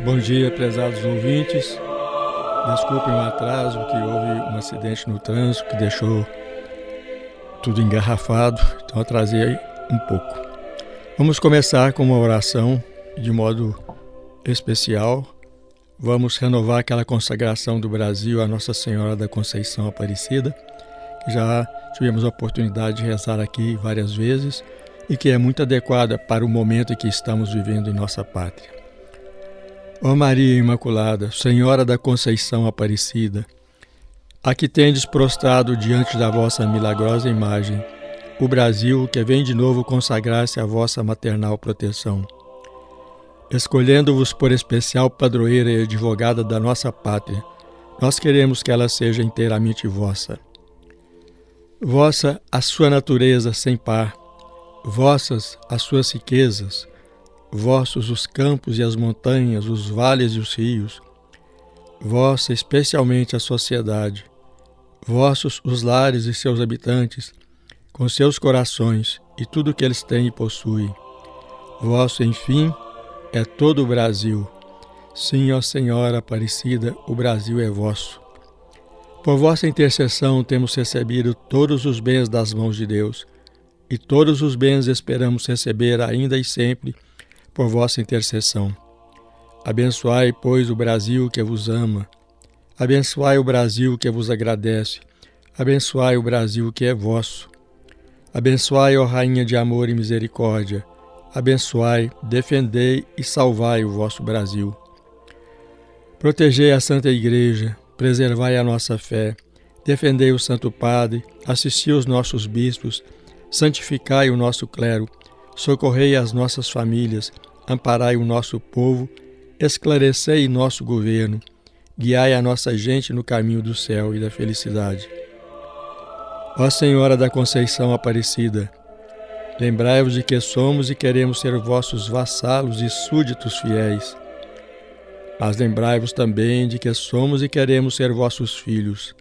Bom dia, prezados ouvintes. Desculpem o atraso, que houve um acidente no trânsito que deixou tudo engarrafado, então atrasei um pouco. Vamos começar com uma oração de modo especial. Vamos renovar aquela consagração do Brasil à Nossa Senhora da Conceição Aparecida, que já tivemos a oportunidade de rezar aqui várias vezes e que é muito adequada para o momento em que estamos vivendo em nossa pátria. Ó Maria Imaculada, Senhora da Conceição Aparecida, a que tendes prostrado diante da vossa milagrosa imagem, o Brasil que vem de novo consagrar-se à vossa maternal proteção. Escolhendo-vos por especial padroeira e advogada da nossa pátria, nós queremos que ela seja inteiramente vossa. Vossa a sua natureza sem par, vossas as suas riquezas, vossos os campos e as montanhas, os vales e os rios, vossa especialmente a sociedade, vossos os lares e seus habitantes, com seus corações e tudo o que eles têm e possuem. Vosso, enfim, é todo o Brasil. Sim, ó Senhora Aparecida, o Brasil é vosso. Por vossa intercessão temos recebido todos os bens das mãos de Deus, e todos os bens esperamos receber ainda e sempre por vossa intercessão. Abençoai, pois, o Brasil que vos ama. Abençoai o Brasil que vos agradece. Abençoai o Brasil que é vosso. Abençoai, ó Rainha de amor e misericórdia. Abençoai, defendei e salvai o vosso Brasil. Protegei a Santa Igreja, preservai a nossa fé, defendei o Santo Padre, assisti os nossos bispos, santificai o nosso clero, socorrei as nossas famílias, amparai o nosso povo, esclarecei nosso governo, guiai a nossa gente no caminho do céu e da felicidade. Ó Senhora da Conceição Aparecida, lembrai-vos de que somos e queremos ser vossos vassalos e súditos fiéis. Mas lembrai-vos também de que somos e queremos ser vossos filhos.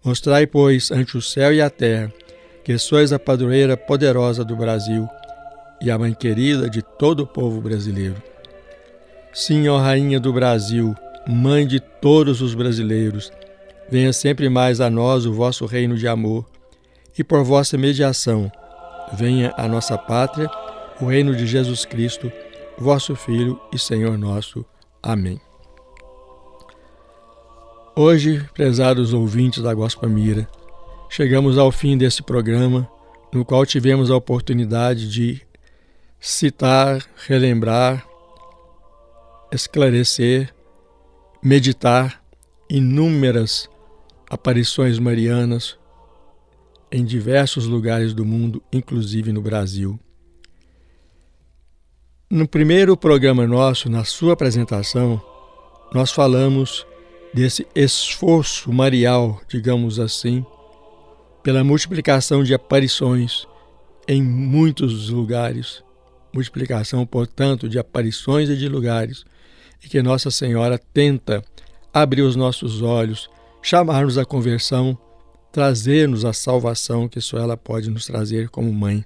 Mostrai, pois, ante o céu e a terra, que sois a padroeira poderosa do Brasil e a mãe querida de todo o povo brasileiro. Sim, ó Rainha do Brasil, mãe de todos os brasileiros, venha sempre mais a nós o vosso reino de amor, e por vossa mediação venha à nossa pátria o reino de Jesus Cristo, vosso Filho e Senhor nosso. Amém. Hoje, prezados ouvintes da Gospel Mira, chegamos ao fim desse programa, no qual tivemos a oportunidade de citar, relembrar, esclarecer, meditar inúmeras aparições marianas em diversos lugares do mundo, inclusive no Brasil. No primeiro programa nosso, na sua apresentação, nós falamos desse esforço marial, digamos assim, pela multiplicação de aparições em muitos lugares, multiplicação, portanto, de aparições e de lugares, e que Nossa Senhora tenta abrir os nossos olhos, chamar-nos à conversão, trazer-nos a salvação que só ela pode nos trazer como mãe.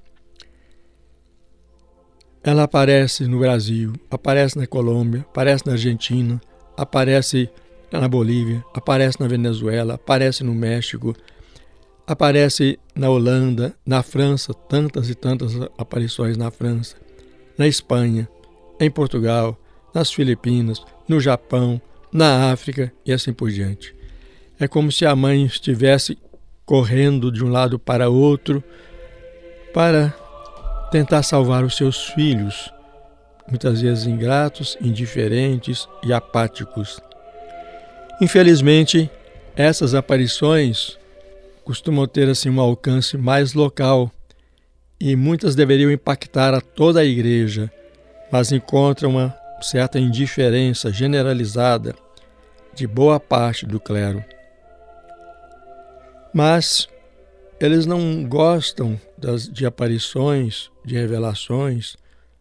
Ela aparece no Brasil, aparece na Colômbia, aparece na Argentina, aparece na Bolívia, aparece na Venezuela, aparece no México, aparece na Holanda, na França, tantas e tantas aparições na França, na Espanha, em Portugal, nas Filipinas, no Japão, na África e assim por diante. É como se a mãe estivesse correndo de um lado para outro para tentar salvar os seus filhos, muitas vezes ingratos, indiferentes e apáticos. Infelizmente, essas aparições costumam ter assim um alcance mais local e muitas deveriam impactar a toda a igreja, mas encontram uma certa indiferença generalizada de boa parte do clero. Mas eles não gostam de aparições, de revelações,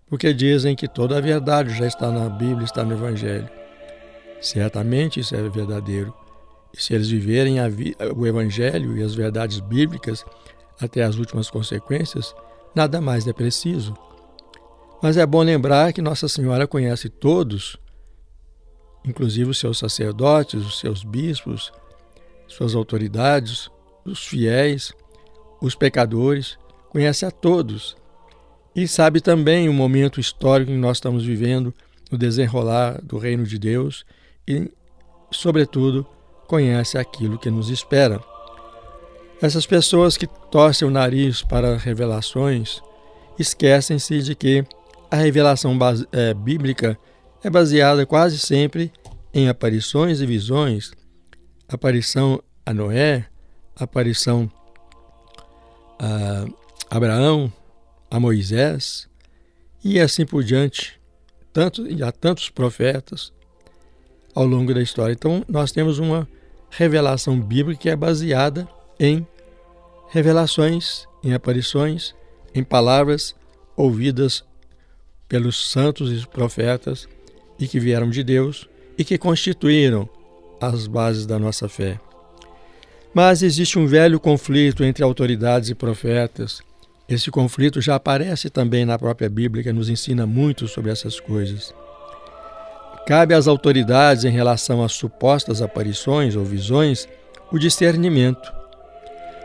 porque dizem que toda a verdade já está na Bíblia, está no Evangelho. Certamente isso é verdadeiro. E se eles viverem o Evangelho e as verdades bíblicas até as últimas consequências, nada mais é preciso. Mas é bom lembrar que Nossa Senhora conhece todos inclusive os seus sacerdotes, os seus bispos, suas autoridades, os fiéis, os pecadores, conhece a todos e sabe também o momento histórico que nós estamos vivendo, no desenrolar do reino de Deus e, sobretudo, conhece aquilo que nos espera. Essas pessoas que torcem o nariz para revelações esquecem-se de que a revelação bíblica é baseada quase sempre em aparições e visões, aparição a Noé, aparição a Abraão, a Moisés e assim por diante, há tantos profetas ao longo da história. Então, nós temos uma revelação bíblica que é baseada em revelações, em aparições, em palavras ouvidas pelos santos e profetas e que vieram de Deus e que constituíram as bases da nossa fé. Mas existe um velho conflito entre autoridades e profetas. Esse conflito já aparece também na própria Bíblia, que nos ensina muito sobre essas coisas. Cabe às autoridades, em relação às supostas aparições ou visões, o discernimento.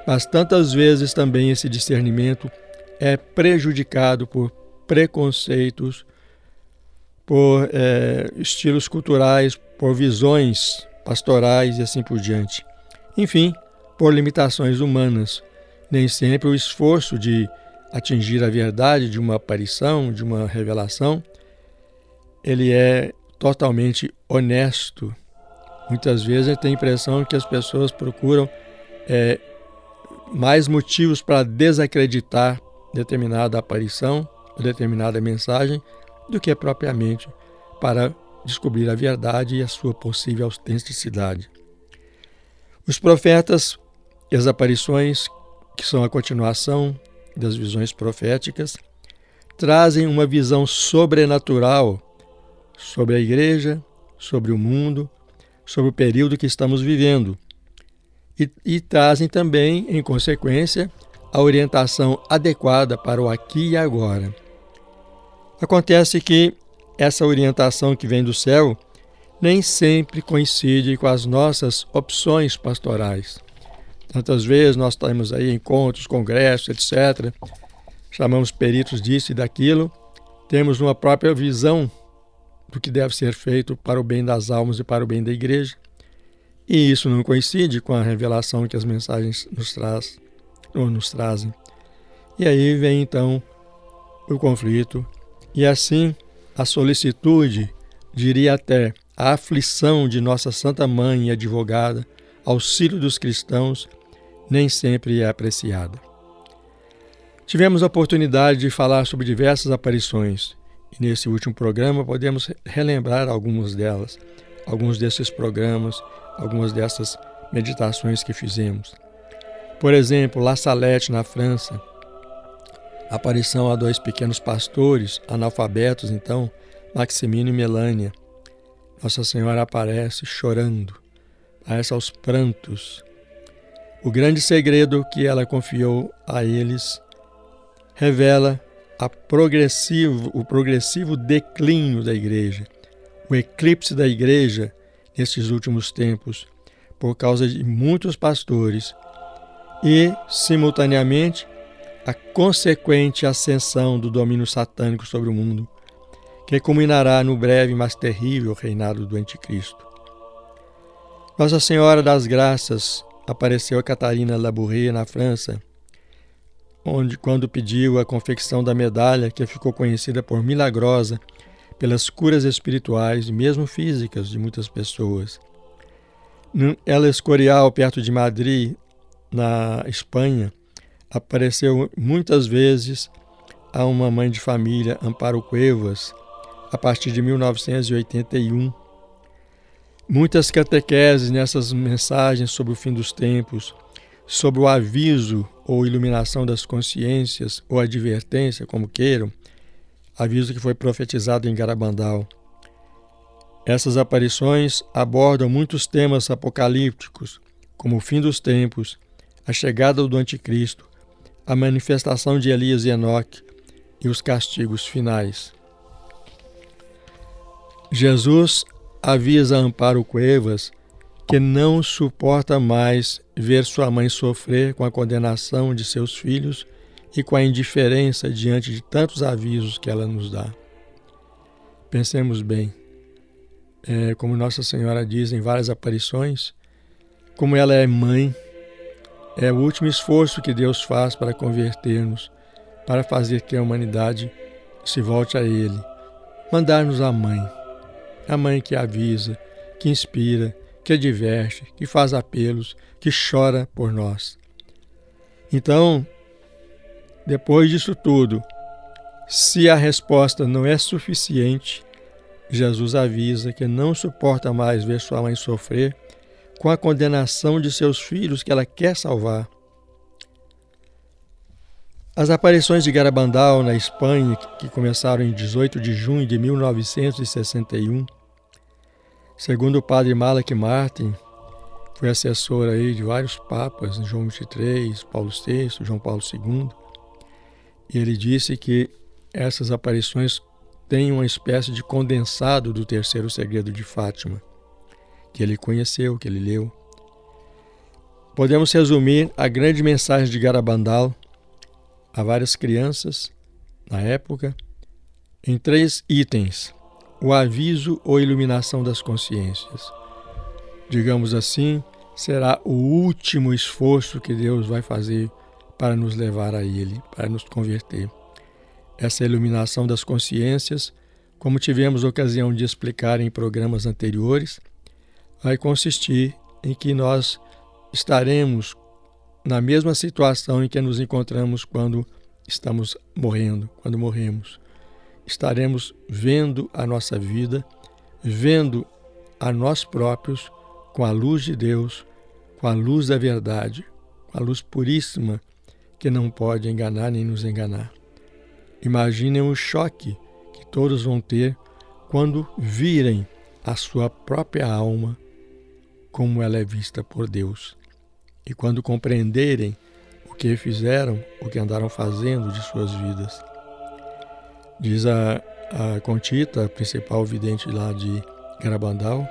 Mas tantas vezes também esse discernimento é prejudicado por preconceitos, por estilos culturais, por visões pastorais e assim por diante. Enfim, por limitações humanas. Nem sempre o esforço de atingir a verdade de uma aparição, de uma revelação, ele é totalmente honesto. Muitas vezes eu tenho a impressão que as pessoas procuram mais motivos para desacreditar determinada aparição ou determinada mensagem do que propriamente para descobrir a verdade e a sua possível autenticidade. Os profetas e as aparições, que são a continuação das visões proféticas, trazem uma visão sobrenatural sobre a igreja, sobre o mundo, sobre o período que estamos vivendo. E trazem também, em consequência, a orientação adequada para o aqui e agora. Acontece que essa orientação que vem do céu nem sempre coincide com as nossas opções pastorais. Tantas vezes nós temos aí encontros, congressos, etc. Chamamos peritos disso e daquilo. Temos uma própria visão do que deve ser feito para o bem das almas e para o bem da igreja. E isso não coincide com a revelação que as mensagens nos trazem. E aí vem então o conflito. E assim a solicitude, diria até a aflição de nossa Santa Mãe e advogada, auxílio dos cristãos, nem sempre é apreciada. Tivemos a oportunidade de falar sobre diversas aparições e nesse último programa podemos relembrar algumas delas, alguns desses programas, algumas dessas meditações que fizemos. Por exemplo, La Salette, na França, a aparição a 2 pequenos pastores, analfabetos então, Maximino e Melânia. Nossa Senhora aparece chorando, aparece aos prantos. O grande segredo que ela confiou a eles revela o progressivo declínio da igreja, o eclipse da igreja nesses últimos tempos, por causa de muitos pastores e, simultaneamente, a consequente ascensão do domínio satânico sobre o mundo, que culminará no breve, mas terrível reinado do Anticristo. Nossa Senhora das Graças apareceu a Catarina Labouré, na França, quando pediu a confecção da medalha que ficou conhecida por milagrosa pelas curas espirituais e mesmo físicas de muitas pessoas. El Escorial, perto de Madrid, na Espanha, apareceu muitas vezes a uma mãe de família, Amparo Cuevas, a partir de 1981. Muitas catequeses nessas mensagens sobre o fim dos tempos, sobre o aviso ou iluminação das consciências, ou advertência, como queiram, aviso que foi profetizado em Garabandal. Essas aparições abordam muitos temas apocalípticos, como o fim dos tempos, a chegada do Anticristo, a manifestação de Elias e Enoque e os castigos finais. Jesus avisa Amparo Cuevas que não suporta mais ver sua mãe sofrer com a condenação de seus filhos e com a indiferença diante de tantos avisos que ela nos dá. Pensemos bem, como Nossa Senhora diz em várias aparições, como ela é mãe, é o último esforço que Deus faz para converter-nos, para fazer que a humanidade se volte a Ele. Mandar-nos a mãe que avisa, que inspira, que adverte, que faz apelos, que chora por nós. Então, depois disso tudo, se a resposta não é suficiente, Jesus avisa que não suporta mais ver sua mãe sofrer com a condenação de seus filhos que ela quer salvar. As aparições de Garabandal na Espanha, que começaram em 18 de junho de 1961, segundo o padre Malak Martin, foi assessor aí de vários papas, João XXIII, Paulo VI, João Paulo II, e ele disse que essas aparições têm uma espécie de condensado do terceiro segredo de Fátima, que ele conheceu, que ele leu. Podemos resumir a grande mensagem de Garabandal a várias crianças, na época, em 3 itens: o aviso ou iluminação das consciências. Digamos assim, será o último esforço que Deus vai fazer para nos levar a Ele, para nos converter. Essa iluminação das consciências, como tivemos ocasião de explicar em programas anteriores, vai consistir em que nós estaremos na mesma situação em que nos encontramos quando estamos morrendo, quando morremos. Estaremos vendo a nossa vida, vendo a nós próprios com a luz de Deus, com a luz da verdade, com a luz puríssima que não pode enganar nem nos enganar. Imaginem o choque que todos vão ter quando virem a sua própria alma como ela é vista por Deus. E quando compreenderem o que fizeram, o que andaram fazendo de suas vidas. Diz a Conchita, a principal vidente lá de Garabandal,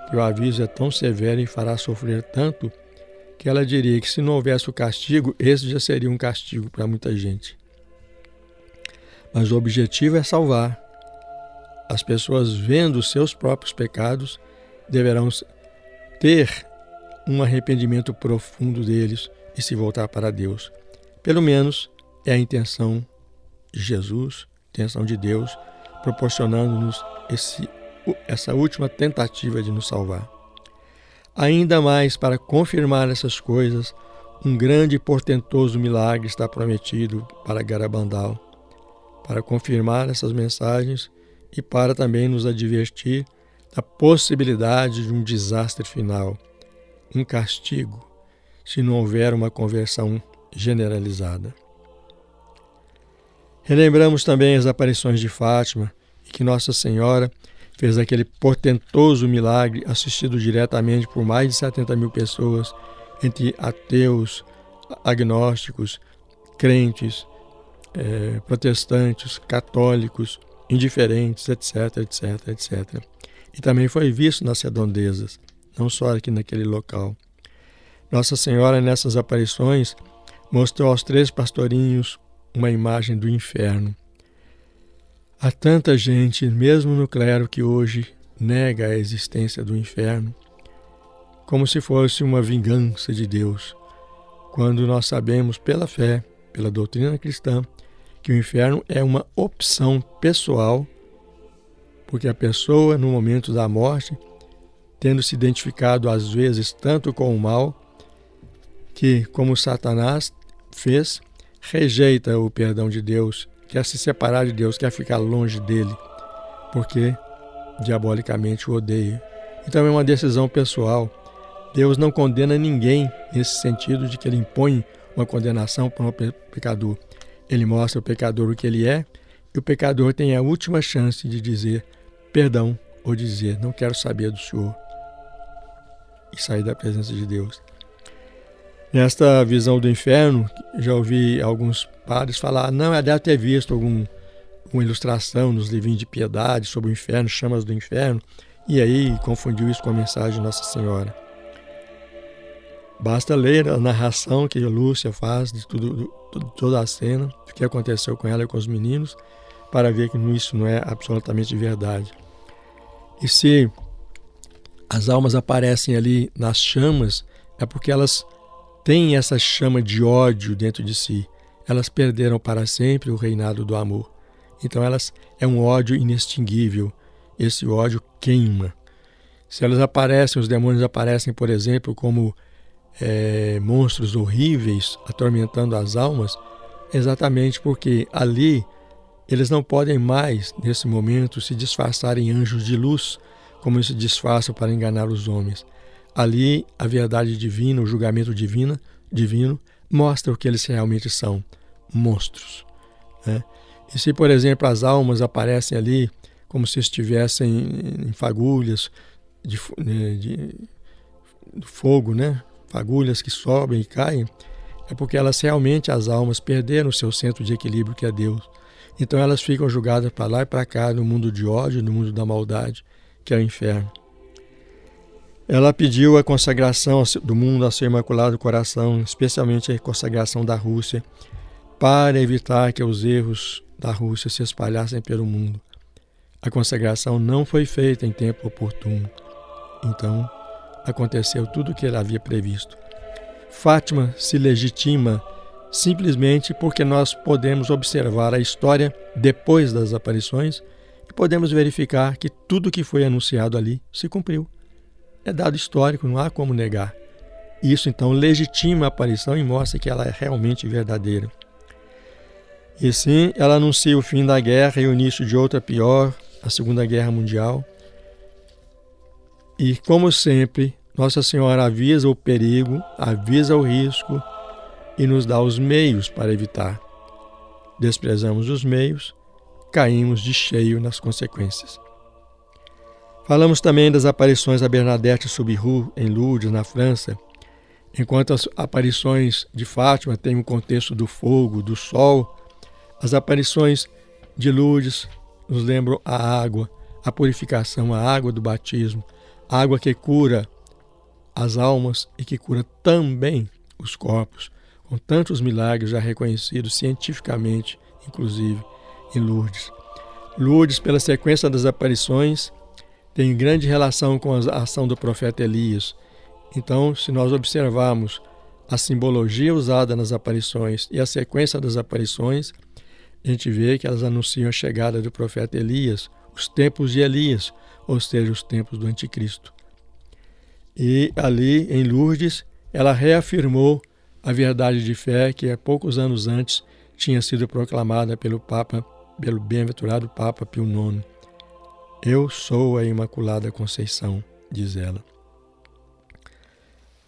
que o aviso é tão severo e fará sofrer tanto que ela diria que se não houvesse o castigo, esse já seria um castigo para muita gente. Mas o objetivo é salvar. As pessoas, vendo os seus próprios pecados, deverão ter um arrependimento profundo deles e se voltar para Deus. Pelo menos é a intenção de Jesus, a intenção de Deus, proporcionando-nos essa última tentativa de nos salvar. Ainda mais, para confirmar essas coisas, um grande e portentoso milagre está prometido para Garabandal, para confirmar essas mensagens e para também nos advertir da possibilidade de um desastre final, um castigo, se não houver uma conversão generalizada. Relembramos também as aparições de Fátima e que Nossa Senhora fez aquele portentoso milagre assistido diretamente por mais de 70 mil pessoas, entre ateus, agnósticos, crentes, protestantes, católicos, indiferentes, etc, etc, etc. E também foi visto nas redondezas, não só aqui naquele local. Nossa Senhora, nessas aparições, mostrou aos 3 pastorinhos uma imagem do inferno. Há tanta gente, mesmo no clero, que hoje nega a existência do inferno, como se fosse uma vingança de Deus, quando nós sabemos pela fé, pela doutrina cristã, que o inferno é uma opção pessoal, porque a pessoa, no momento da morte, tendo se identificado às vezes tanto com o mal, que, como Satanás fez, rejeita o perdão de Deus, quer se separar de Deus, quer ficar longe dele, porque diabolicamente o odeia. Então é uma decisão pessoal. Deus não condena ninguém nesse sentido de que ele impõe uma condenação para um pecador. Ele mostra ao pecador o que ele é, e o pecador tem a última chance de dizer perdão ou dizer não quero saber do Senhor e sair da presença de Deus. Nesta visão do inferno, já ouvi alguns padres falar, não, deve ter visto alguma ilustração nos livrinhos de piedade sobre o inferno, chamas do inferno, E aí confundiu isso com a mensagem de Nossa Senhora. Basta ler a narração que a Lúcia faz de toda a cena, do que aconteceu com ela e com os meninos, para ver que isso não é absolutamente verdade. E se as almas aparecem ali nas chamas, é porque elas têm essa chama de ódio dentro de si. Elas perderam para sempre o reinado do amor. Então é um ódio inextinguível. Esse ódio queima. Se elas aparecem, os demônios aparecem, por exemplo, como monstros horríveis atormentando as almas, exatamente porque ali eles não podem mais, nesse momento, se disfarçar em anjos de luz, como se disfarçam para enganar os homens. Ali, a verdade divina, o julgamento divino, mostra o que eles realmente são, monstros. Né? E se, por exemplo, as almas aparecem ali como se estivessem em fagulhas de fogo, né? Fagulhas que sobem e caem, é porque elas realmente, as almas, perderam o seu centro de equilíbrio, que é Deus. Então elas ficam julgadas para lá e para cá, no mundo de ódio, no mundo da maldade, que é o inferno. Ela pediu a consagração do mundo ao seu Imaculado Coração, especialmente a consagração da Rússia, para evitar que os erros da Rússia se espalhassem pelo mundo. A consagração não foi feita em tempo oportuno. Então, aconteceu tudo o que ele havia previsto. Fátima se legitima simplesmente porque nós podemos observar a história depois das aparições e podemos verificar que tudo que foi anunciado ali se cumpriu. É dado histórico, não há como negar. Isso, então, legitima a aparição e mostra que ela é realmente verdadeira. E sim, ela anuncia o fim da guerra e o início de outra pior, a Segunda Guerra Mundial. E, como sempre, Nossa Senhora avisa o perigo, avisa o risco e nos dá os meios para evitar. Desprezamos os meios, caímos de cheio nas consequências. Falamos também das aparições da Bernadette Soubirous em Lourdes, na França. Enquanto as aparições de Fátima têm um contexto do fogo, do sol, as aparições de Lourdes nos lembram a água, a purificação, a água do batismo, a água que cura as almas e que cura também os corpos, com tantos milagres já reconhecidos cientificamente, inclusive em Lourdes. Lourdes, pela sequência das aparições, tem grande relação com a ação do profeta Elias. Então, se nós observarmos a simbologia usada nas aparições e a sequência das aparições, a gente vê que elas anunciam a chegada do profeta Elias, os tempos de Elias, ou seja, os tempos do Anticristo. E ali, em Lourdes, ela reafirmou a verdade de fé que há poucos anos antes tinha sido proclamada pelo bem-aventurado Papa Pio IX. Eu sou a Imaculada Conceição, diz ela.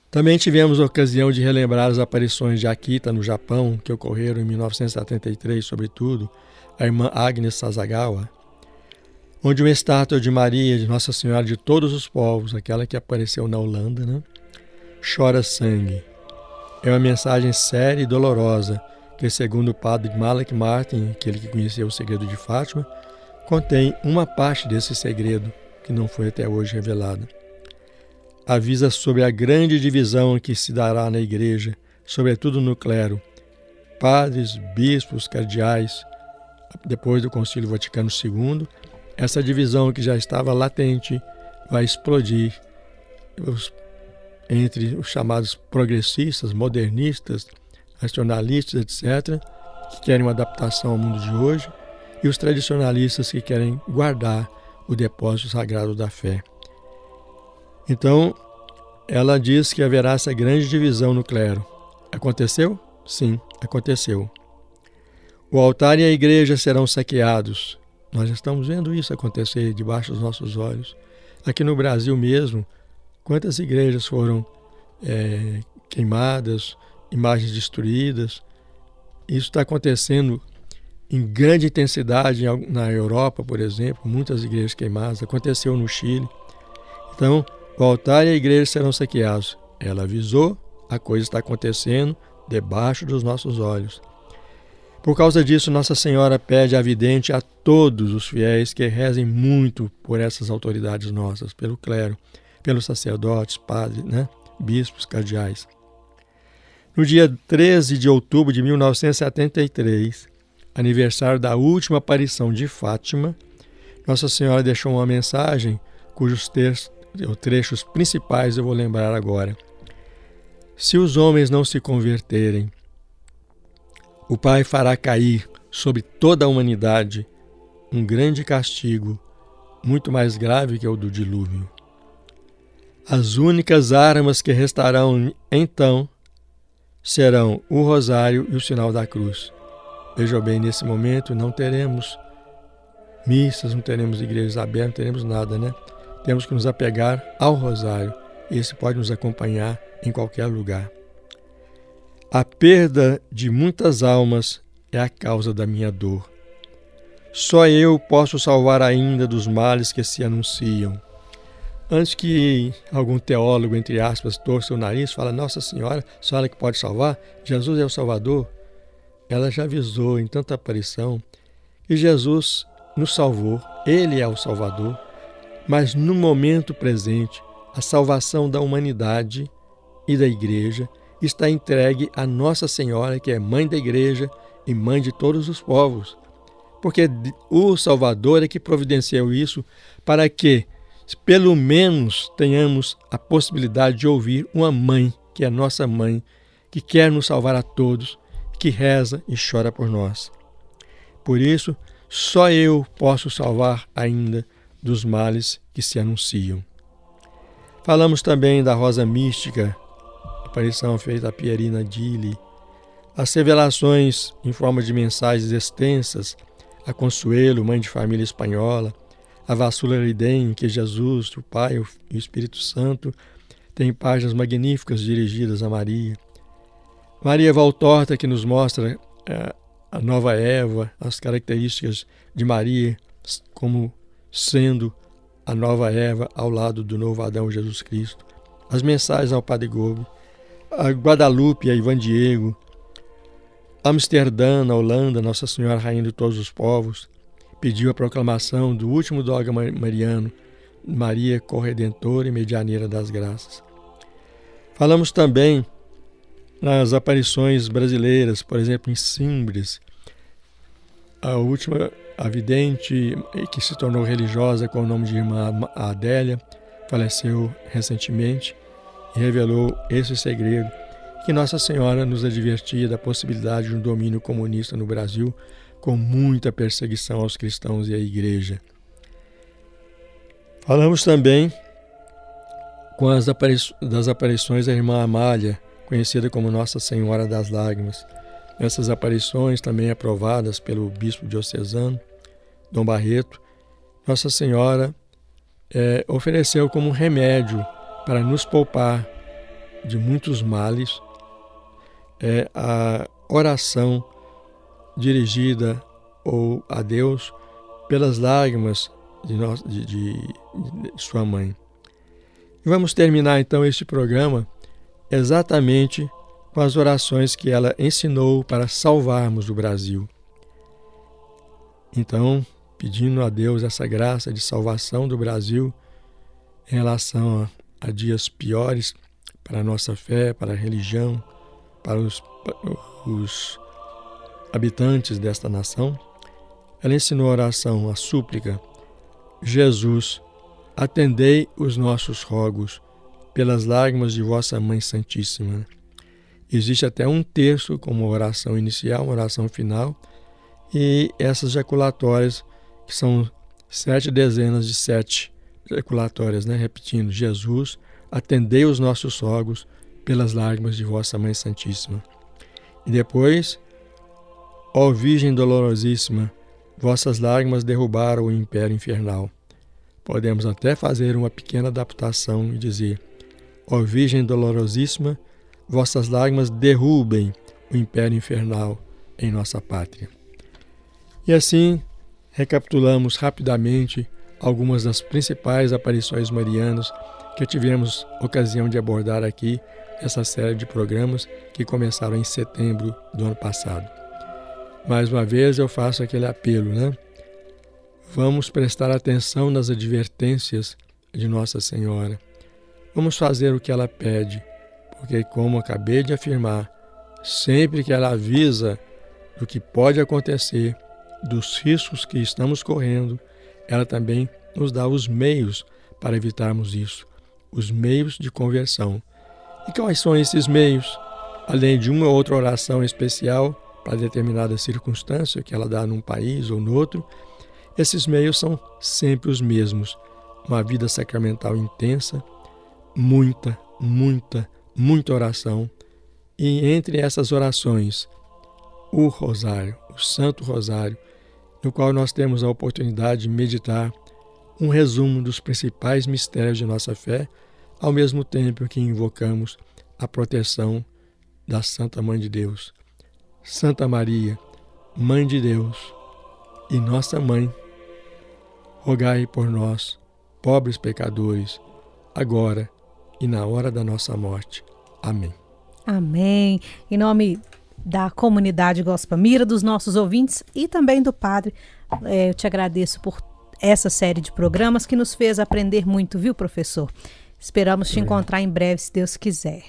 Também tivemos a ocasião de relembrar as aparições de Akita no Japão, que ocorreram em 1973, sobretudo, a irmã Agnes Sasagawa, onde uma estátua de Maria, de Nossa Senhora de todos os povos, aquela que apareceu na Holanda, né, chora sangue. É uma mensagem séria e dolorosa, que, segundo o padre Malak Martin, aquele que conheceu o segredo de Fátima, contém uma parte desse segredo que não foi até hoje revelada. Avisa sobre a grande divisão que se dará na Igreja, sobretudo no clero. Padres, bispos, cardeais, depois do Concílio Vaticano II, essa divisão que já estava latente vai explodir entre os chamados progressistas, modernistas, racionalistas, etc., que querem uma adaptação ao mundo de hoje, e os tradicionalistas que querem guardar o depósito sagrado da fé. Então, ela diz que haverá essa grande divisão no clero. Aconteceu? Sim, aconteceu. O altar e a igreja serão saqueados. Nós estamos vendo isso acontecer debaixo dos nossos olhos. Aqui no Brasil mesmo, quantas igrejas foram queimadas, imagens destruídas. Isso está acontecendo em grande intensidade na Europa, por exemplo, muitas igrejas queimadas. Aconteceu no Chile. Então, o altar e a igreja serão saqueados. Ela avisou, a coisa está acontecendo debaixo dos nossos olhos. Por causa disso, Nossa Senhora pede a vidente a todos os fiéis que rezem muito por essas autoridades nossas, pelo clero, pelos sacerdotes, padres, bispos, cardeais. No dia 13 de outubro de 1973, aniversário da última aparição de Fátima, Nossa Senhora deixou uma mensagem cujos trechos principais eu vou lembrar agora. Se os homens não se converterem, o Pai fará cair sobre toda a humanidade um grande castigo, muito mais grave que o do dilúvio. As únicas armas que restarão, então, serão o rosário e o sinal da cruz. Veja bem, nesse momento não teremos missas, não teremos igrejas abertas, não teremos nada, Temos que nos apegar ao rosário. Esse pode nos acompanhar em qualquer lugar. A perda de muitas almas é a causa da minha dor. Só eu posso salvar ainda dos males que se anunciam. Antes que algum teólogo, entre aspas, torça o nariz, fala, Nossa Senhora, só ela que pode salvar, Jesus é o Salvador. Ela já avisou em tanta aparição que Jesus nos salvou, Ele é o Salvador, mas no momento presente, a salvação da humanidade e da Igreja está entregue a Nossa Senhora, que é mãe da Igreja e mãe de todos os povos. Porque o Salvador é que providenciou isso para que, pelo menos, tenhamos a possibilidade de ouvir uma mãe, que é a nossa mãe, que quer nos salvar a todos, que reza e chora por nós. Por isso, só eu posso salvar ainda dos males que se anunciam. Falamos também da rosa mística, aparição feita a Pierina Dili, as revelações em forma de mensagens extensas, a Consuelo, mãe de família espanhola, a Vassula Lidem, que Jesus, o Pai e o Espírito Santo, tem páginas magníficas dirigidas a Maria. Maria Valtorta, que nos mostra a nova Eva, as características de Maria como sendo a nova Eva ao lado do novo Adão Jesus Cristo. As mensagens ao Padre Gobi, a Guadalupe, a Ivan Diego, Amsterdã, na Holanda, Nossa Senhora Rainha de todos os povos, pediu a proclamação do último dogma mariano, Maria Corredentora e Medianeira das Graças. Falamos também nas aparições brasileiras, por exemplo, em Simbres, a última, a vidente que se tornou religiosa com o nome de Irmã Adélia, faleceu recentemente e revelou esse segredo, que Nossa Senhora nos advertia da possibilidade de um domínio comunista no Brasil, com muita perseguição aos cristãos e à Igreja. Falamos também das aparições da Irmã Amália, conhecida como Nossa Senhora das Lágrimas. Essas aparições, também aprovadas pelo bispo diocesano, Dom Barreto, Nossa Senhora ofereceu como remédio para nos poupar de muitos males a oração dirigida a Deus pelas lágrimas de sua mãe. E vamos terminar então este programa exatamente com as orações que ela ensinou para salvarmos o Brasil. Então, pedindo a Deus essa graça de salvação do Brasil em relação a dias piores para a nossa fé, para a religião, para os habitantes desta nação, ela ensinou a oração, a súplica: Jesus, atendei os nossos rogos pelas lágrimas de vossa Mãe Santíssima. Existe até um terço como oração inicial, uma oração final, e essas jaculatórias, que são 7 dezenas de 7 jaculatórias, repetindo: Jesus, atendei os nossos rogos pelas lágrimas de vossa Mãe Santíssima. E depois: ó Virgem Dolorosíssima, vossas lágrimas derrubaram o império infernal. Podemos até fazer uma pequena adaptação e dizer: ó Virgem Dolorosíssima, vossas lágrimas derrubem o império infernal em nossa pátria. E assim, recapitulamos rapidamente algumas das principais aparições marianas que tivemos ocasião de abordar aqui nessa série de programas que começaram em setembro do ano passado. mais uma vez eu faço aquele apelo, né? Vamos prestar atenção nas advertências de Nossa Senhora. Vamos fazer o que ela pede, porque, como acabei de afirmar, sempre que ela avisa do que pode acontecer, dos riscos que estamos correndo, ela também nos dá os meios para evitarmos isso, os meios de conversão. E quais são esses meios? Além de uma ou outra oração especial para determinada circunstância que ela dá num país ou no outro, esses meios são sempre os mesmos. Uma vida sacramental intensa, muita oração. E entre essas orações, o Rosário, o Santo Rosário, no qual nós temos a oportunidade de meditar um resumo dos principais mistérios de nossa fé, ao mesmo tempo que invocamos a proteção da Santa Mãe de Deus. Santa Maria, Mãe de Deus e nossa Mãe, rogai por nós, pobres pecadores, agora e na hora da nossa morte. Amém. Amém. Em nome da comunidade Gospel Mira, dos nossos ouvintes e também do Padre, eu te agradeço por essa série de programas que nos fez aprender muito, viu, professor? Esperamos te encontrar em breve, se Deus quiser.